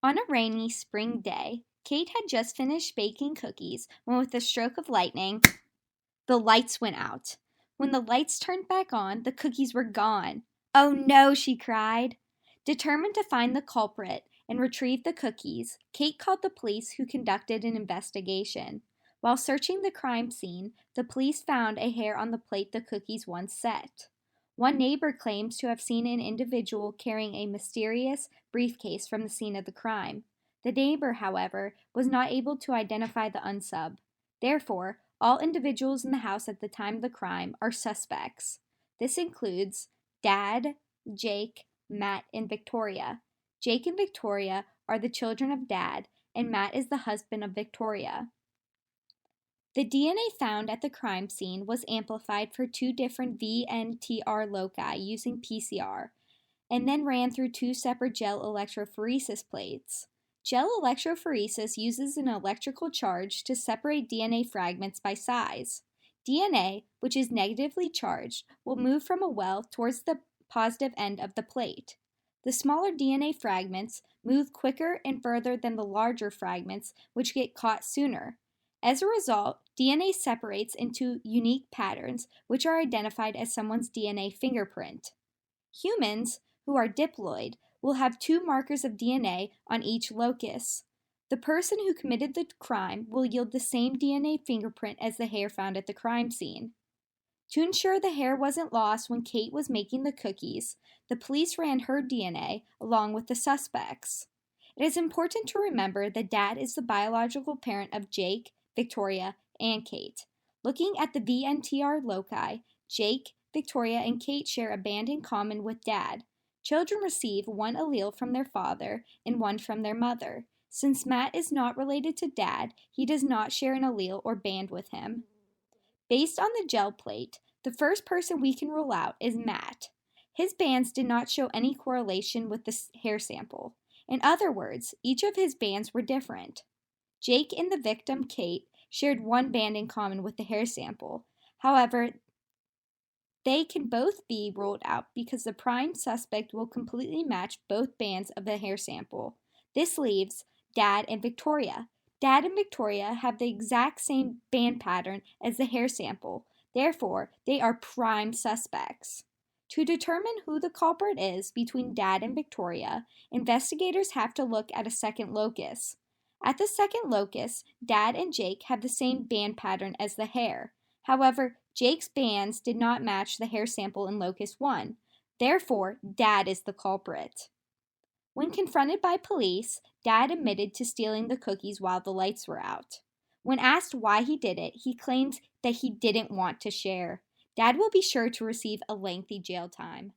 On a rainy spring day, Kate had just finished baking cookies when, with a stroke of lightning, the lights went out. When the lights turned back on, the cookies were gone. "Oh no," she cried. Determined to find the culprit and retrieve the cookies, Kate called the police, who conducted an investigation. While searching the crime scene, the police found a hair on the plate the cookies once set. One neighbor claims to have seen an individual carrying a mysterious briefcase from the scene of the crime. The neighbor, however, was not able to identify the unsub. Therefore, all individuals in the house at the time of the crime are suspects. This includes Dad, Jake, Matt, and Victoria. Jake and Victoria are the children of Dad, and Matt is the husband of Victoria. The DNA found at the crime scene was amplified for 2 different VNTR loci using PCR, and then ran through 2 separate gel electrophoresis plates. Gel electrophoresis uses an electrical charge to separate DNA fragments by size. DNA, which is negatively charged, will move from a well towards the positive end of the plate. The smaller DNA fragments move quicker and further than the larger fragments, which get caught sooner. As a result, DNA separates into unique patterns, which are identified as someone's DNA fingerprint. Humans, who are diploid, will have 2 markers of DNA on each locus. The person who committed the crime will yield the same DNA fingerprint as the hair found at the crime scene. To ensure the hair wasn't lost when Kate was making the cookies, the police ran her DNA along with the suspects. It is important to remember that Dad is the biological parent of Jake, Victoria, and Kate. Looking at the VNTR loci, Jake, Victoria, and Kate share a band in common with Dad. Children receive 1 allele from their father and 1 from their mother. Since Matt is not related to Dad, he does not share an allele or band with him. Based on the gel plate, the first person we can rule out is Matt. His bands did not show any correlation with the hair sample. In other words, each of his bands were different. Jake and the victim, Kate, shared 1 band in common with the hair sample. However, they can both be ruled out because the prime suspect will completely match both bands of the hair sample. This leaves Dad and Victoria. Dad and Victoria have the exact same band pattern as the hair sample. Therefore, they are prime suspects. To determine who the culprit is between Dad and Victoria, investigators have to look at a second locus. At the second locus, Dad and Jake have the same band pattern as the hair. However, Jake's bands did not match the hair sample in locus 1. Therefore, Dad is the culprit. When confronted by police, Dad admitted to stealing the cookies while the lights were out. When asked why he did it, he claimed that he didn't want to share. Dad will be sure to receive a lengthy jail time.